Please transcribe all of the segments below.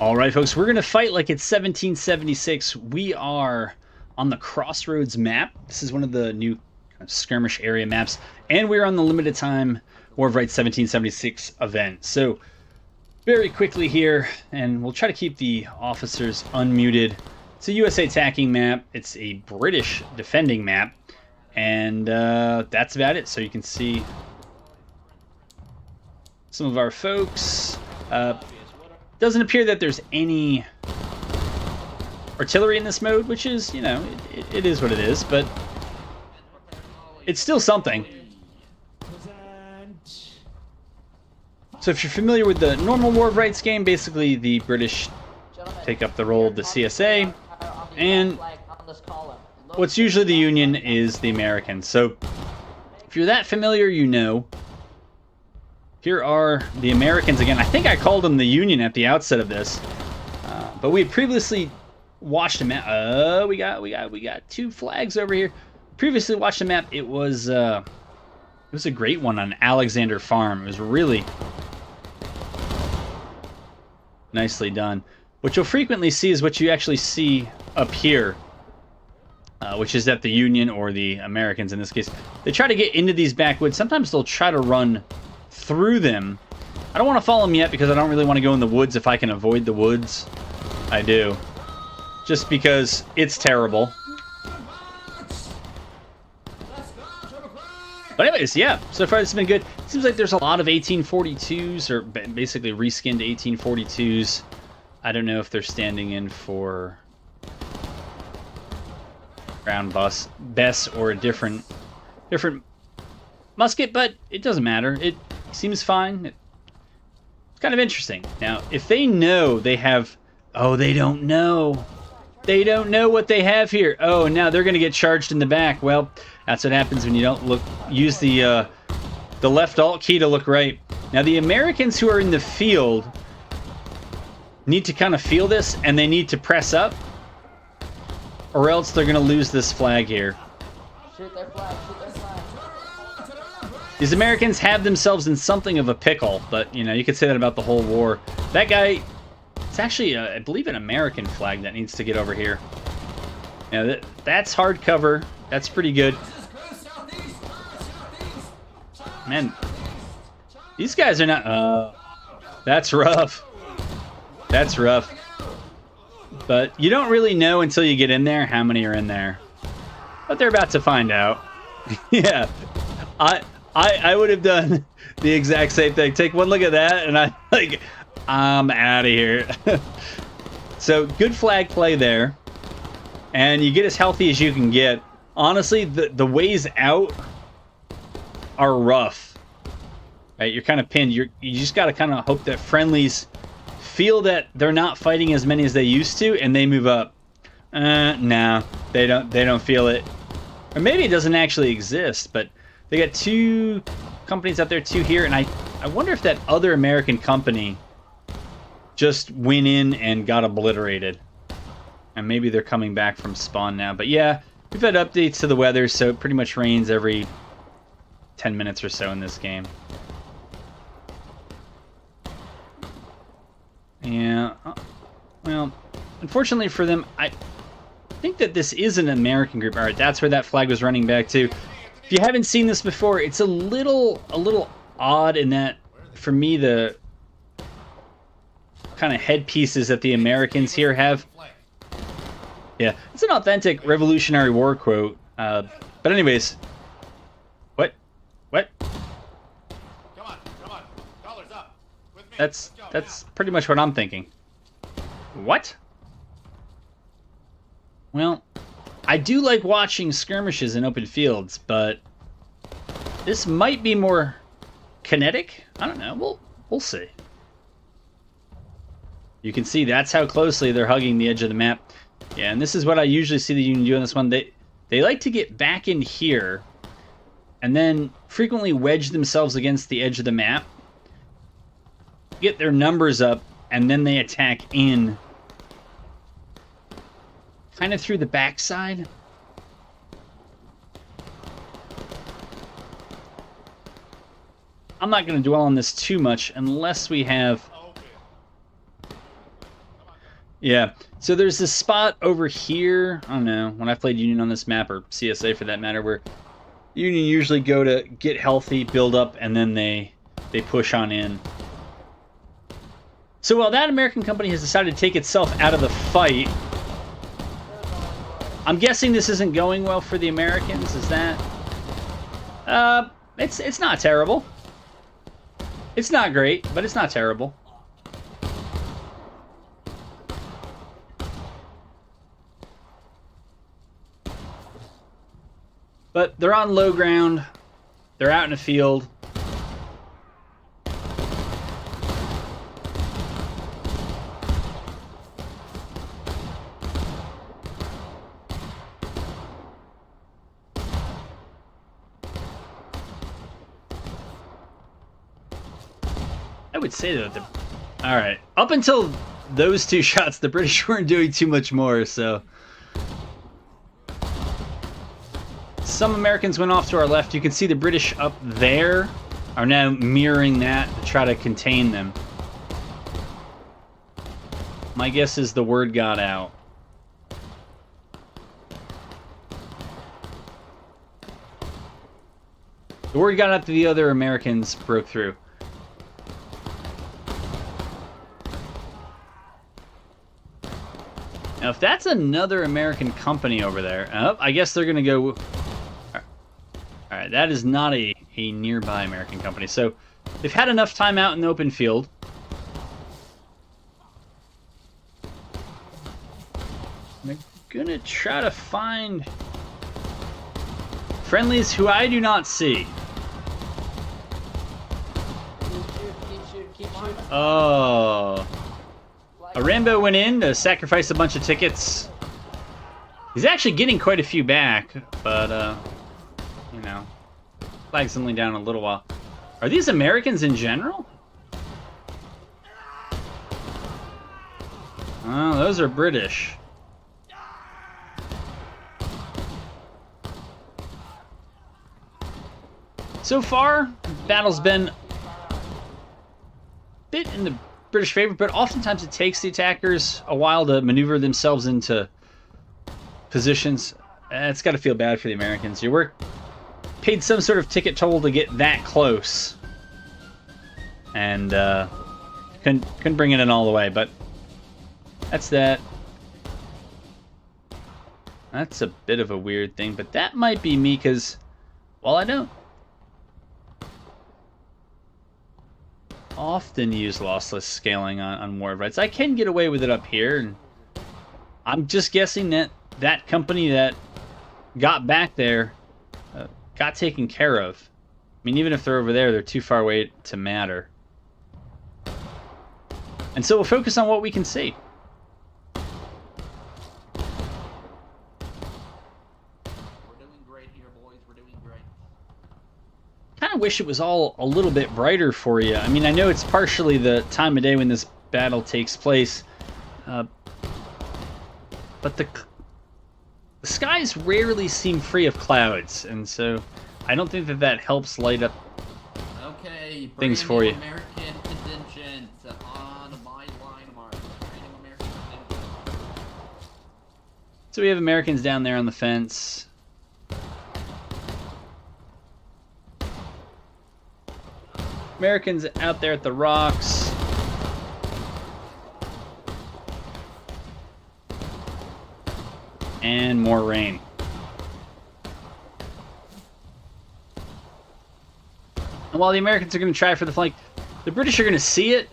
All right, folks, we're going to fight like it's 1776. We are on the Crossroads map. This is one of the new skirmish area maps, and we're on the limited time War of Right 1776 event. So very quickly here, and we'll try to keep the officers unmuted. It's a USA attacking map. It's a British defending map, and that's about it. So you can see some of our folks. Doesn't appear that there's any artillery in this mode, which is, you know, it is what it is, but it's still something. So if you're familiar with the normal War of Rights game, basically the British take up the role of the CSA, and what's usually the Union is the Americans. So if you're that familiar, you know. Here are the Americans again. I think I called them the Union at the outset of this, but we had previously watched a map. We got two flags over here. Previously watched a map. It was a great one on Alexander Farm. It was really nicely done. What you'll frequently see is what you actually see up here, which is that the Union, or the Americans in this case, they try to get into these backwoods. Sometimes they'll try to run through them. I don't want to follow them yet because I don't really want to go in the woods. If I can avoid the woods, I do. Just because it's terrible. But anyways, yeah, so far this has been good. It seems like there's a lot of 1842s, or basically reskinned 1842s. I don't know if they're standing in for ground Bess or a different musket, but it doesn't matter. It seems fine. It's kind of interesting. Now, if they know they have... Oh, they don't know. They don't know what they have here. Oh, now they're going to get charged in the back. Well, that's what happens when you don't use the left alt key to look right. Now, the Americans who are in the field need to kind of feel this, and they need to press up, or else they're going to lose this flag here. Shoot their flag, shoot their flag. These Americans have themselves in something of a pickle, but, you know, you could say that about the whole war. That guy, it's actually, I believe, an American flag that needs to get over here. Yeah, that's hard cover. That's pretty good. Man, these guys are not... that's rough. That's rough. But you don't really know until you get in there how many are in there. But they're about to find out. Yeah. I would have done the exact same thing. Take one look at that, and I'm out of here. So, good flag play there. And you get as healthy as you can get. Honestly, the ways out are rough. Right? You're kind of pinned. You just got to kind of hope that friendlies feel that they're not fighting as many as they used to, and they move up. No, they don't feel it. Or maybe it doesn't actually exist, but they got two companies out there, two here, and I wonder if that other American company just went in and got obliterated. And maybe they're coming back from spawn now. But yeah, we've had updates to the weather, so it pretty much rains every 10 minutes or so in this game. Yeah, well, unfortunately for them, I think that this is an American group. All right, that's where that flag was running back to. If you haven't seen this before, it's a little odd in that, for me, the kind of headpieces that the Americans here have. Yeah, it's an authentic Revolutionary War quote. But anyways, what? Come on, dollars up. With me. That's pretty much what I'm thinking. What? Well, I do like watching skirmishes in open fields, but this might be more kinetic. I don't know. We'll see. You can see that's how closely they're hugging the edge of the map. Yeah, and this is what I usually see the Union do on this one. They like to get back in here and then frequently wedge themselves against the edge of the map, get their numbers up, and then they attack in kind of through the backside. I'm not going to dwell on this too much unless we have Yeah. So there's this spot over here. I don't know. When I played Union on this map, or CSA for that matter, where Union usually go to get healthy, build up, and then they push on in. So while that American company has decided to take itself out of the fight, I'm guessing this isn't going well for the Americans. Is that? It's not terrible. It's not great, but it's not terrible. But they're on low ground. They're out in the field. I would say that all right, up until those two shots, the British weren't doing too much more, so some Americans went off to our left. You can see the British up there are now mirroring that to try to contain them. My guess is the word got out. The word got out to the other Americans broke through. Now, if that's another American company over there, oh, I guess they're going to go... All right, that is not a nearby American company. So they've had enough time out in the open field. They're going to try to find friendlies who I do not see. Keep shooting. Oh... A Rambo went in to sacrifice a bunch of tickets. He's actually getting quite a few back, but, you know, flag's only down a little while. Are these Americans in general? Oh, those are British. So far, battle's been a bit in the British favor, but oftentimes it takes the attackers a while to maneuver themselves into positions. It's got to feel bad for the Americans. You paid some sort of ticket toll to get that close, and couldn't bring it in all the way. But that's that. That's a bit of a weird thing, but that might be me because, well, I don't often use lossless scaling on war rights. I can get away with it up here, and I'm just guessing that that company that got back there got taken care of. I mean, even if they're over there, they're too far away to matter. And so we'll focus on what we can see. We're doing great here, boys. We're doing great. Kind of wish it was all a little bit brighter for you. I mean, I know it's partially the time of day when this battle takes place, but the skies rarely seem free of clouds, and so I don't think that helps light up Okay, things for you. American contingents on my line of march. Brand new American contingents. So we have Americans down there on the fence. Americans out there at the rocks. And more rain. And while the Americans are going to try for the flank, the British are going to see it.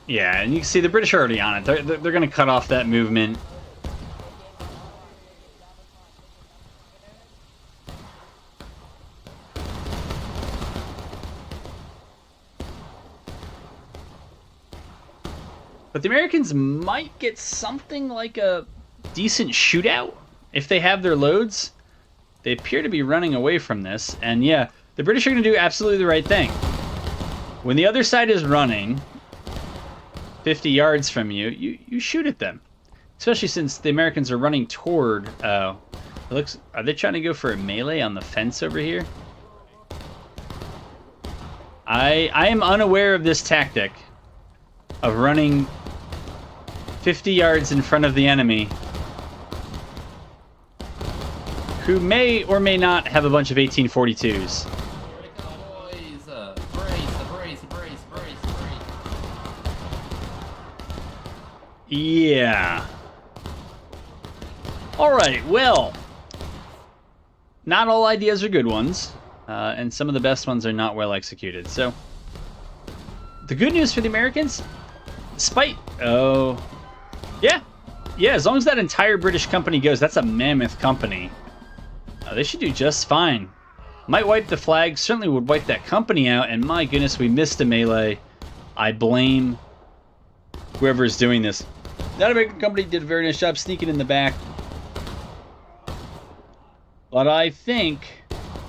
Yeah, and you can see the British are already on it. They're going to cut off that movement. But the Americans might get something like a decent shootout if they have their loads. They appear to be running away from this. And yeah, the British are going to do absolutely the right thing. When the other side is running 50 yards from you, you shoot at them. Especially since the Americans are running toward... are they trying to go for a melee on the fence over here? I am unaware of this tactic of running 50 yards in front of the enemy, who may or may not have a bunch of 1842s. Here we go, boys. Brace. Yeah. Alright, well. Not all ideas are good ones. And some of the best ones are not well executed. So, the good news for the Americans, despite... Oh. Yeah. Yeah, as long as that entire British company goes, that's a mammoth company. They should do just fine. Might wipe the flag, certainly would wipe that company out, and my goodness, we missed a melee. I blame whoever's doing this. That American company did a very nice job sneaking in the back. But I think...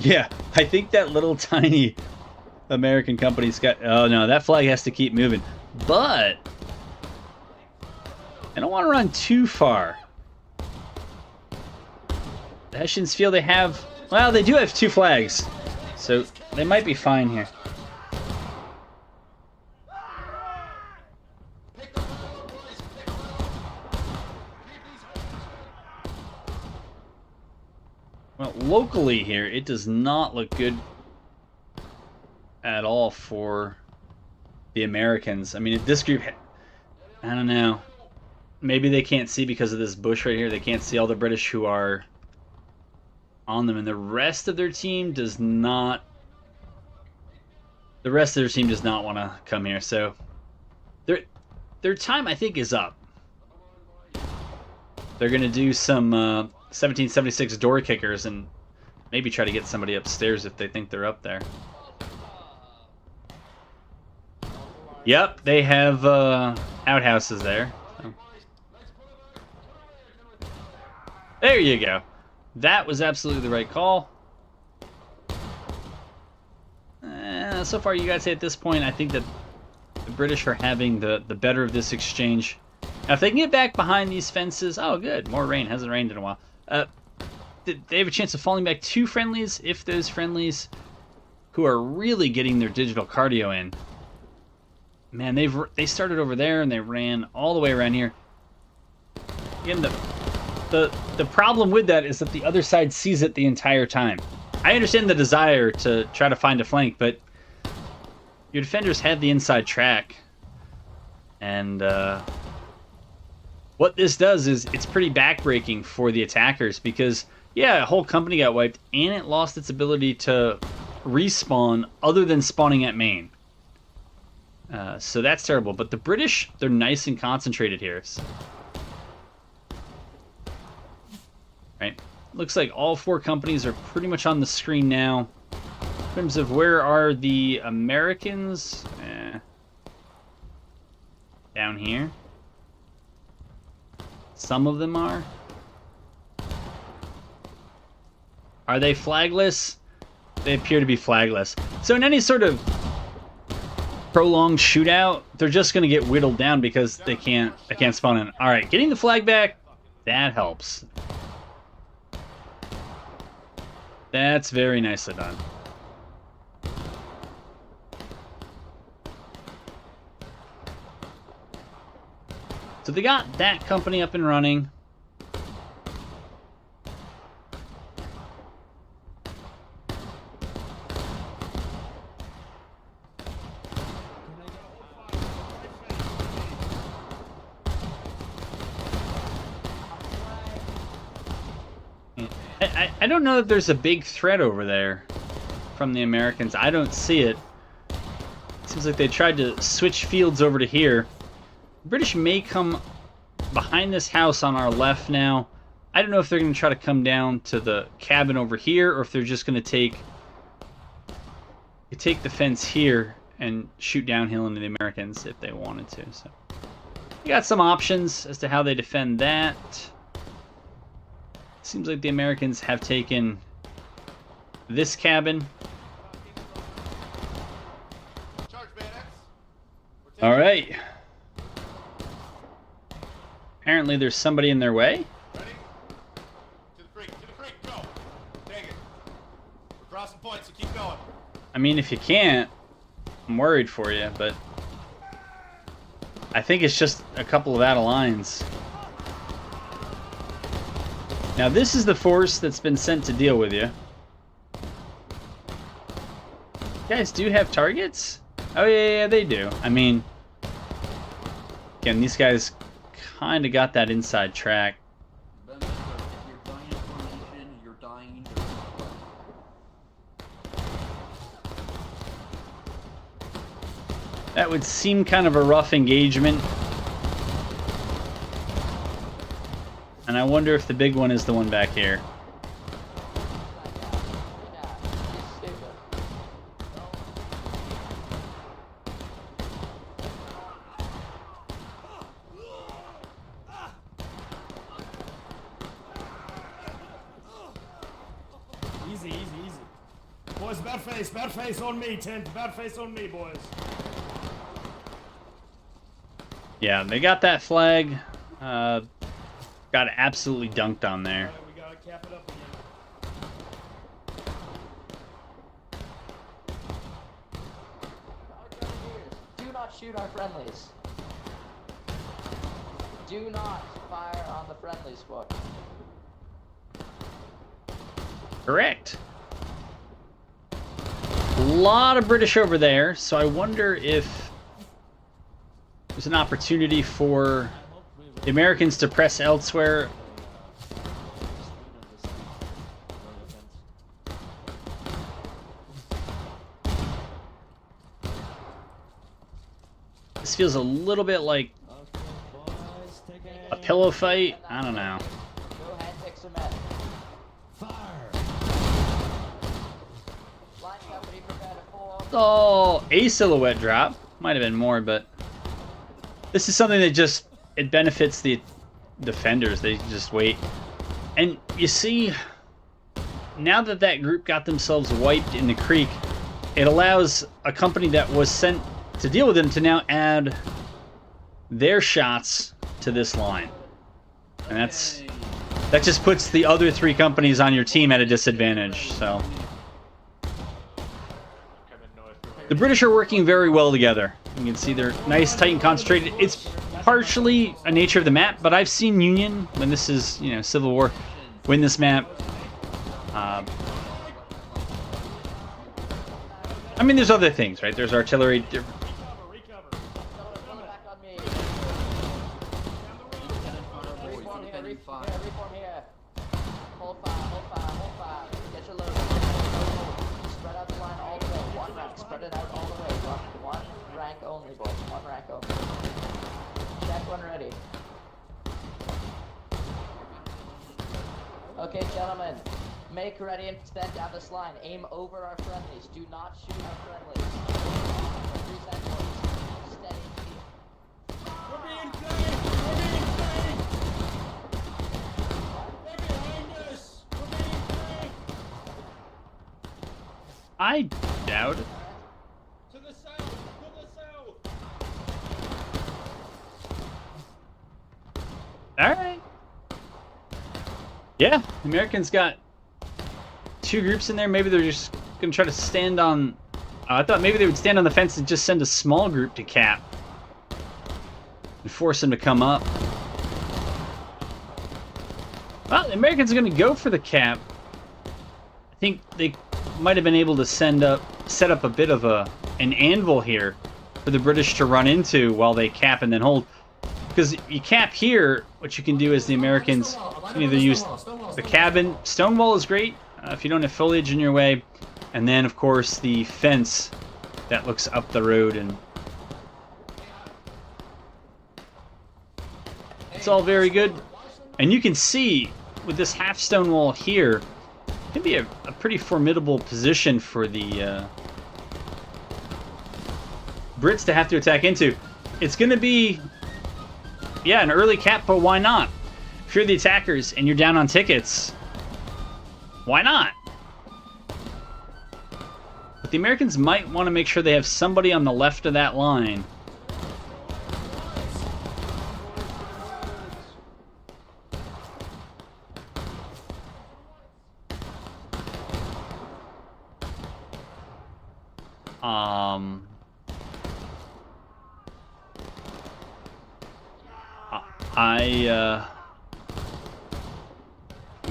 Yeah, I think that little tiny American company's got... Oh no, that flag has to keep moving. But... I don't want to run too far. The Hessians feel they have... Well, they do have 2 flags. So, they might be fine here. Well, locally here, it does not look good at all for the Americans. I mean, this group... I don't know. Maybe they can't see because of this bush right here. They can't see all the British who are on them, and the rest of their team does not... The rest of their team does not want to come here, so... Their time, I think, is up. They're going to do some 1776 door kickers and maybe try to get somebody upstairs if they think they're up there. Yep, they have outhouses there. So. There you go. That was absolutely the right call. So far, you guys say at this point, I think that the British are having the better of this exchange. Now, if they can get back behind these fences... Oh, good. More rain. Hasn't rained in a while. They have a chance of falling back 2 friendlies if those friendlies who are really getting their digital cardio in. Man, they started over there and they ran all the way around here. Again, the problem with that is that the other side sees it the entire time. I understand the desire to try to find a flank, but your defenders have the inside track. And what this does is it's pretty backbreaking for the attackers because, yeah, a whole company got wiped and it lost its ability to respawn other than spawning at main. So that's terrible. But the British, they're nice and concentrated here. So. Right. Looks like all 4 companies are pretty much on the screen now. In terms of where are the Americans? Down here. Some of them are. Are they flagless? They appear to be flagless. So in any sort of prolonged shootout, they're just going to get whittled down because they can't spawn in. All right, getting the flag back, that helps. That's very nicely done. So they got that company up and running. I don't know if there's a big threat over there from the Americans. I don't see it. Seems like they tried to switch fields over to here. The British may come behind this house on our left now. I don't know if they're going to try to come down to the cabin over here or if they're just going to take the fence here and shoot downhill into the Americans if they wanted to. So you got some options as to how they defend that. Seems like the Americans have taken this cabin. All right. Apparently there's somebody in their way. Ready? To the creek, go. Take it. We're crossing points, so keep going. I mean, if you can't, I'm worried for you, but I think it's just a couple of out of lines. Now this is the force that's been sent to deal with you. You guys do have targets? Oh yeah, they do. I mean, again, these guys kind of got that inside track. Remember, if you're dying in formation, you're dying. That would seem kind of a rough engagement. And I wonder if the big one is the one back here. Easy, easy, easy. Boys, bad face on me, Tent. Bad face on me, boys. Yeah, they got that flag. Got absolutely dunked on there. Alright, we gotta cap it up again. Do not shoot our friendlies. Do not fire on the friendly squad. Correct. A lot of British over there, so I wonder if there's an opportunity for the Americans to press elsewhere. This feels a little bit like a pillow fight. I don't know. Go ahead, take some men. Fire! Line company, prepare to fall. Oh, a silhouette drop. Might have been more, but this is something that just, it benefits the defenders. They just wait. And you see, now that that group got themselves wiped in the creek, it allows a company that was sent to deal with them to now add their shots to this line. And that just puts the other three companies on your team at a disadvantage. So the British are working very well together. You can see they're nice, tight, and concentrated. It's partially a nature of the map, but I've seen Union, when this is, you know, Civil War, win this map. I mean, there's other things, right? There's artillery. Recover. Fall back on me. Reform here, reform here. Hold fire, hold fire, hold fire. Get your load. Spread out the line all the way. One rank. Spread it out all the way. One rank only, boys. One rank only. Check one ready. Okay, gentlemen. Make ready and stand down this line. Aim over our friendlies. Do not shoot our friendlies. Reset, boys. Steady. We're being flanked! We're being flanked! They're behind us! We're being flanked! I doubt it. To the south! To the south! All right. Yeah, the Americans got two groups in there. Maybe they're just going to try to stand on... I thought maybe they would stand on the fence and just send a small group to cap and force them to come up. Well, the Americans are going to go for the cap. I think they might have been able to set up a bit of an anvil here for the British to run into while they cap and then hold. Because you cap here, what you can do is the Americans can either use the cabin. Stonewall is great if you don't have foliage in your way. And then, of course, the fence that looks up the road. And it's all very good. And you can see with this half stone wall here, it can be a pretty formidable position for the Brits to have to attack into. It's going to be... yeah, an early cap, but why not? If you're the attackers and you're down on tickets, why not? But the Americans might want to make sure they have somebody on the left of that line.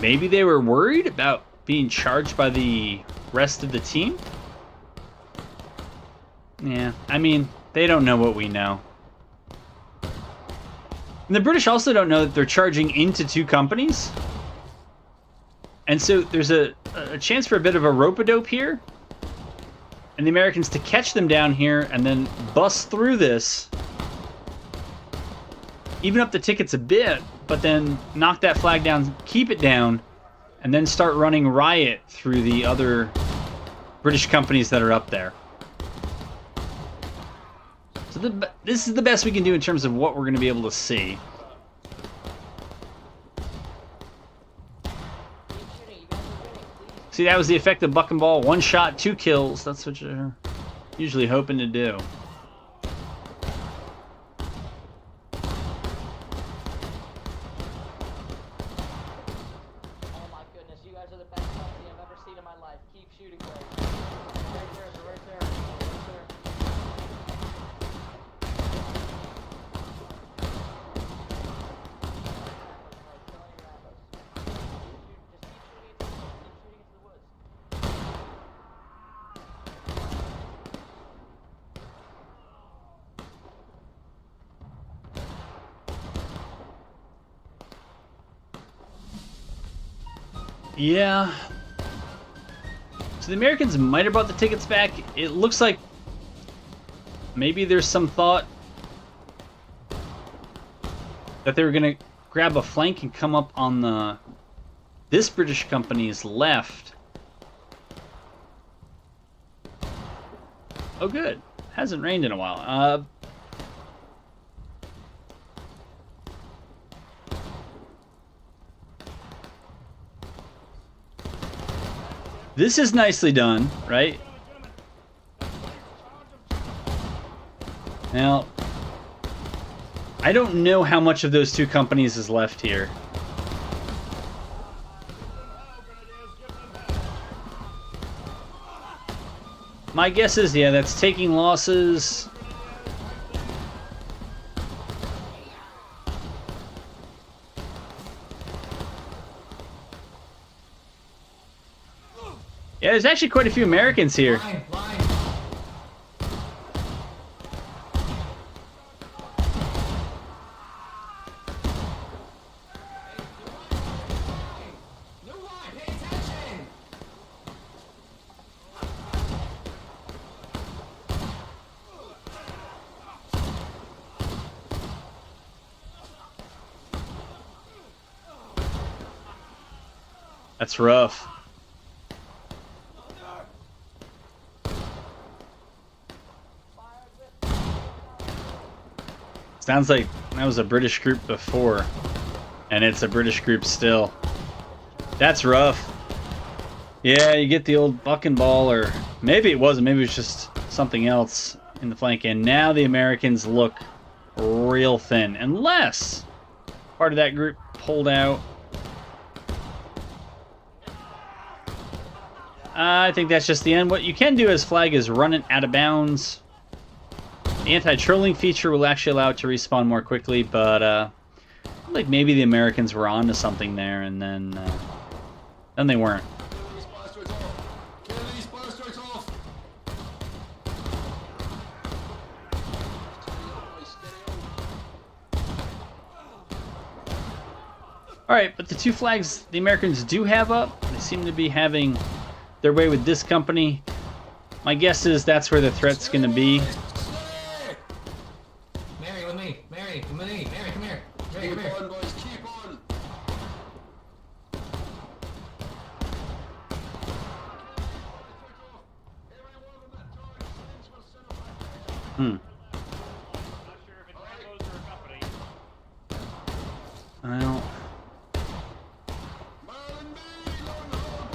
Maybe they were worried about being charged by the rest of the team? Yeah, I mean, they don't know what we know. And the British also don't know that they're charging into two companies. And so there's a chance for a bit of a rope-a-dope here. And the Americans to catch them down here and then bust through this. Even up the tickets a bit, but then knock that flag down, keep it down, and then start running riot through the other British companies that are up there. So this is the best we can do in terms of what we're going to be able to see. See, that was the effect of buck and ball. 1 shot, 2 kills. That's what you're usually hoping to do. Oh my goodness, you guys are the best company I've ever seen in my life. Keep shooting, Greg. Right there, right there, right there. Yeah. So the Americans might have brought the tickets back. It looks like maybe there's some thought that they were going to grab a flank and come up on this British company's left. Oh, good. Hasn't rained in a while. This is nicely done, right? Now, I don't know how much of those two companies is left here. My guess is, yeah, that's taking losses. Yeah, there's actually quite a few Americans here. Line. New line, pay attention. That's rough. Sounds like that was a British group before, and it's a British group still. That's rough. Yeah, you get the old buck and ball, or maybe it wasn't. Maybe it was just something else in the flank. And now the Americans look real thin, unless part of that group pulled out. I think that's just the end. What you can do as flag is run it out of bounds. The anti-trolling feature will actually allow it to respawn more quickly, but like maybe the Americans were onto something there, and then they weren't. All right, but the two flags the Americans do have up, they seem to be having their way with this company. My guess is that's where the threat's going to be. Mary, with me. Mary, come here. Mary, come here. Keep on, boys, keep on.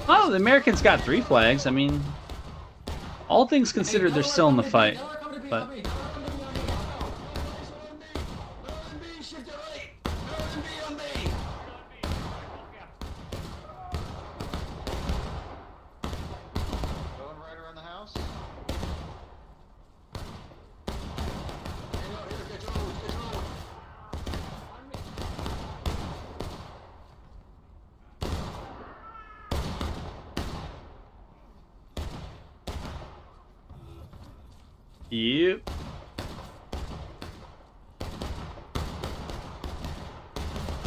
Well, oh, the Americans got 3 flags. I mean, all things considered, they're still in the fight. But Going right around the house. Yep.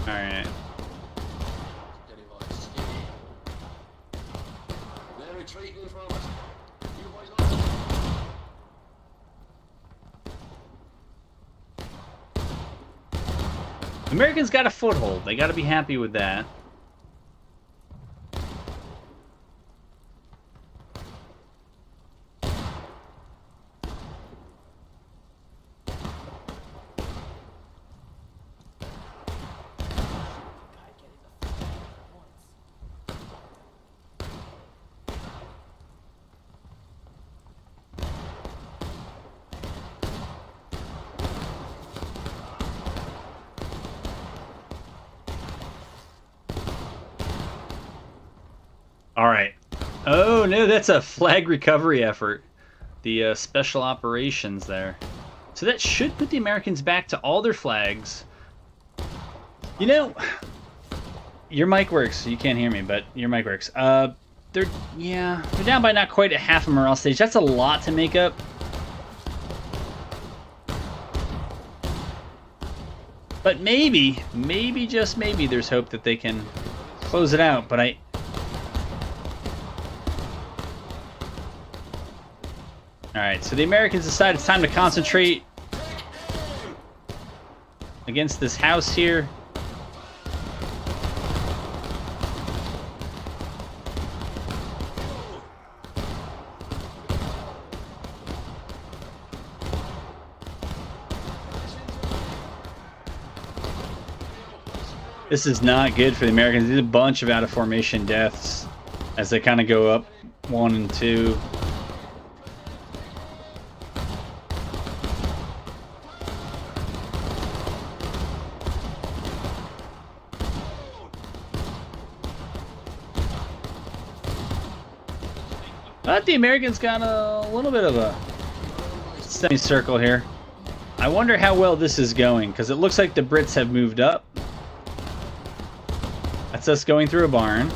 Alright. Steady, boys, steady. They're retreating from us. You boys on. Americans got a foothold. They got to be happy with that. All right. Oh no, that's a flag recovery effort. The special operations there. So that should put the Americans back to all their flags. You know, your mic works. You can't hear me, but your mic works. They're down by not quite a half a morale stage. That's a lot to make up. But maybe just maybe, there's hope that they can close it out. But Alright, so the Americans decide it's time to concentrate against this house here. This is not good for the Americans. There's a bunch of out-of-formation deaths as they kind of go up 1 and 2. But the Americans got a little bit of a semicircle here. I wonder how well this is going, because it looks like the Brits have moved up. That's us going through a barn.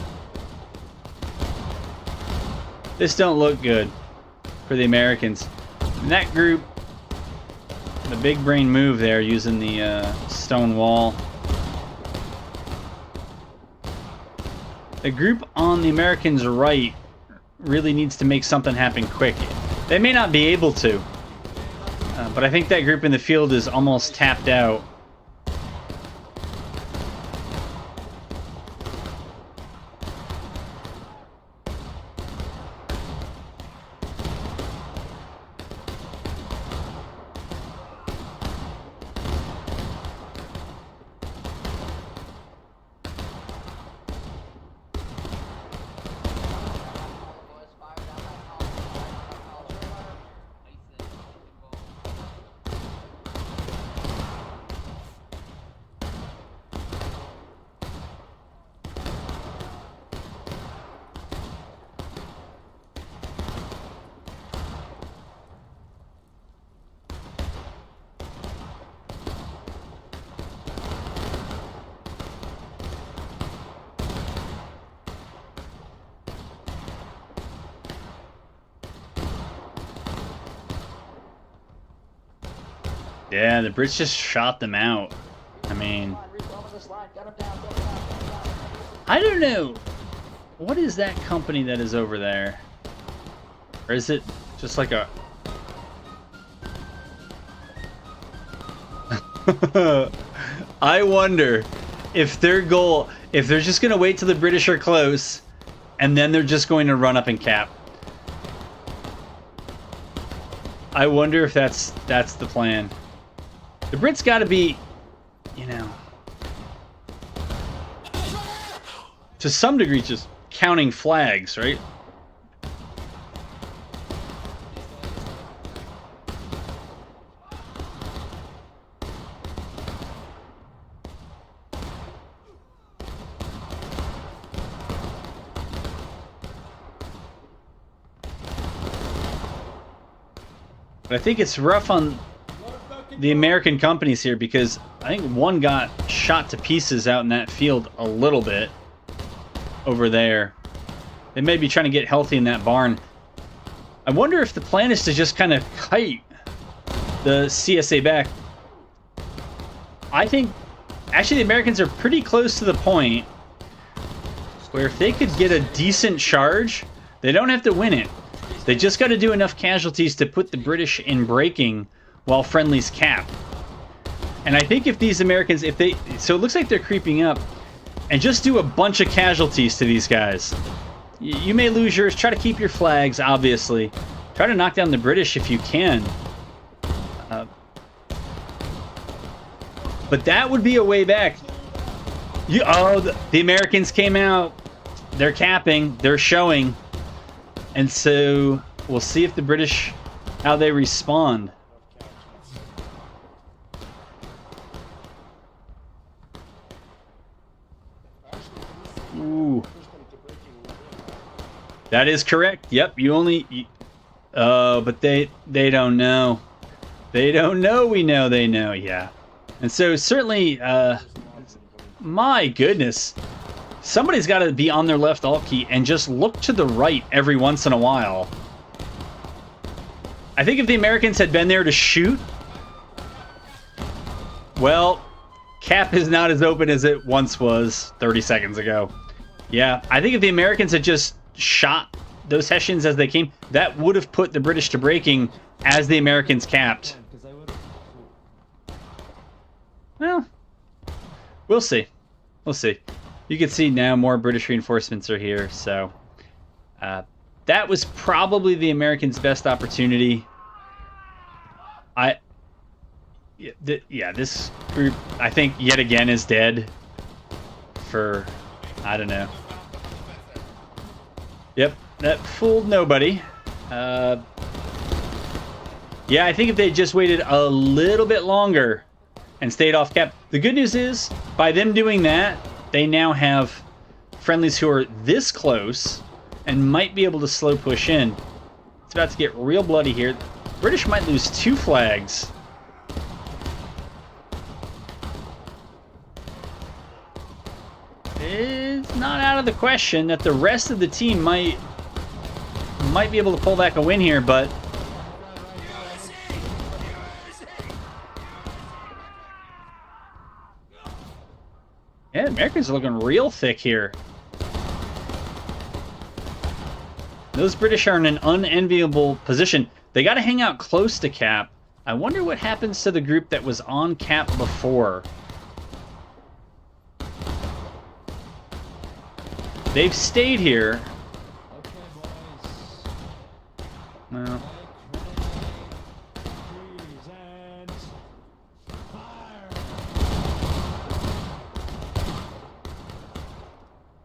This don't look good for the Americans. And that group, the big brain move there using the stone wall. The group on the Americans' right really needs to make something happen quick. They may not be able to, but I think that group in the field is almost tapped out. Yeah, the Brits just shot them out. I mean, I don't know. What is that company that is over there? Or is it just like a... I wonder if their goal, if they're just going to wait till the British are close, and then they're just going to run up and cap. I wonder if that's the plan. The Brits got to be, you know, to some degree just counting flags, right? But I think it's rough on the American companies here, because I think one got shot to pieces out in that field a little bit over there. They may be trying to get healthy in that barn. I wonder if the plan is to just kind of kite the CSA back. I think actually the Americans are pretty close to the point where if they could get a decent charge, they don't have to win it. They just got to do enough casualties to put the British in breaking while friendlies cap. And I think if these Americans, so it looks like they're creeping up, and just do a bunch of casualties to these guys. You may lose yours. Try to keep your flags, obviously. Try to knock down the British if you can. But that would be a way back. The Americans came out. They're capping. They're showing. And so we'll see if the British, how they respond. Ooh. That is correct. Yep, you only... but they don't know. They don't know we know they know, yeah. And so certainly, my goodness, somebody's got to be on their left alt key and just look to the right every once in a while. I think if the Americans had been there to shoot, well, cap is not as open as it once was 30 seconds ago. Yeah, I think if the Americans had just shot those Hessians as they came, that would have put the British to breaking as the Americans capped. Well, we'll see. We'll see. You can see now more British reinforcements are here, so that was probably the Americans' best opportunity. This group, I think, yet again is dead for, I don't know. Yep, that fooled nobody. Yeah, I think if they just waited a little bit longer and stayed off cap. The good news is, by them doing that, they now have friendlies who are this close and might be able to slow push in. It's about to get real bloody here. British might lose 2 flags. It's not out of the question that the rest of the team might be able to pull back a win here, but yeah, Americans are looking real thick here. Those British are in an unenviable position. They got to hang out close to cap. I wonder what happens to the group that was on cap before. They've stayed here. Well.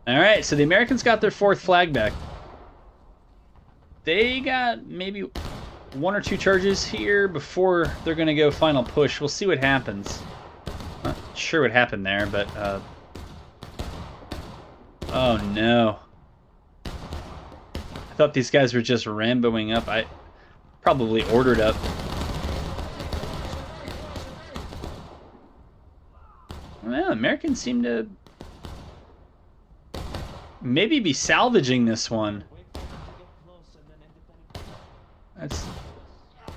All right, so the Americans got their 4th flag back. They got maybe 1 or 2 charges here before they're going to go final push. We'll see what happens. Not sure what happened there, but... oh, no. I thought these guys were just Ramboing up. I probably ordered up. Well, Americans seem to... maybe be salvaging this one.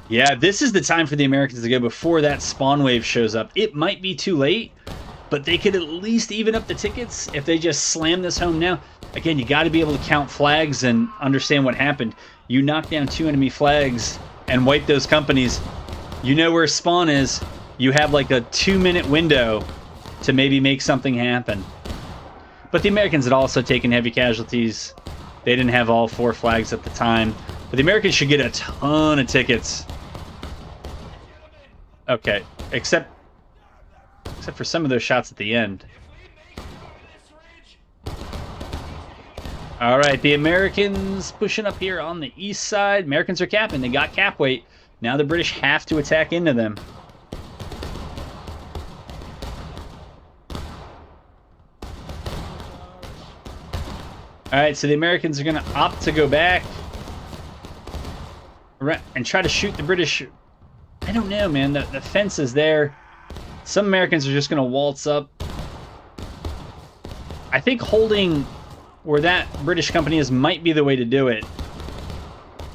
Yeah, this is the time for the Americans to go before that spawn wave shows up. It might be too late, but they could at least even up the tickets if they just slam this home now. Again, you got to be able to count flags and understand what happened. You knock down 2 enemy flags and wipe those companies. You know where spawn is. You have like a 2-minute window to maybe make something happen. But the Americans had also taken heavy casualties. They didn't have all 4 flags at the time. But the Americans should get a ton of tickets. Okay, except for some of those shots at the end. All right, the Americans pushing up here on the east side. Americans are capping. They got cap weight. Now the British have to attack into them. All right, so the Americans are going to opt to go back and try to shoot the British. I don't know, man. The fence is there. Some Americans are just going to waltz up. I think holding where that British company is might be the way to do it.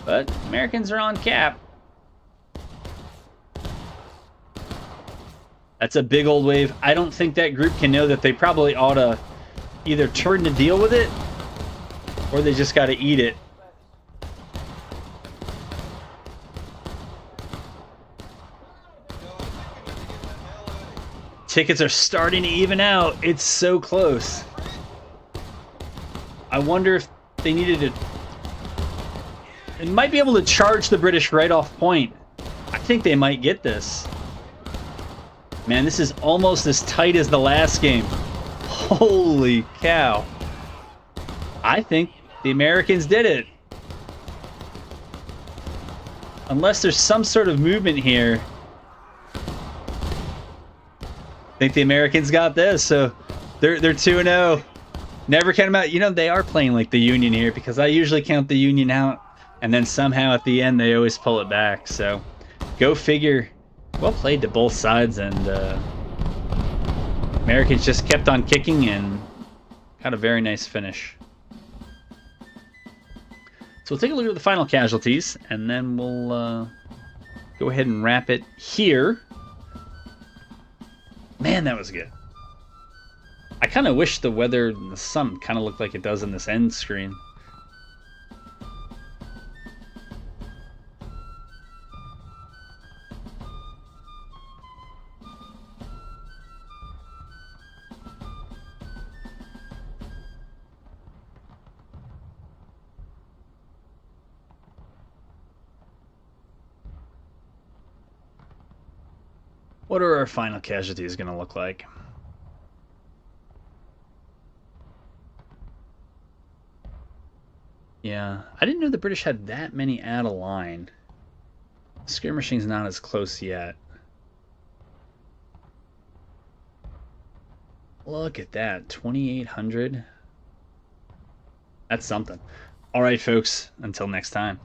But Americans are on cap. That's a big old wave. I don't think that group can know that they probably ought to either turn to deal with it, or they just got to eat it. Tickets are starting to even out. It's so close. I wonder if they needed to... It might be able to charge the British right off point. I think they might get this. Man, this is almost as tight as the last game. Holy cow. I think the Americans did it. Unless there's some sort of movement here. I think the Americans got this, so they're 2-0. Never count them out. You know, they are playing like the Union here, because I usually count the Union out, and then somehow at the end they always pull it back. So go figure. Well played to both sides, and Americans just kept on kicking and got a very nice finish. So we'll take a look at the final casualties, and then we'll go ahead and wrap it here. Man, that was good. I kind of wish the weather and the sun kind of looked like it does in this end screen. What are our final casualties going to look like? Yeah, I didn't know the British had that many out of line. Skirmishing's not as close yet. Look at that, 2,800. That's something. All right, folks, until next time.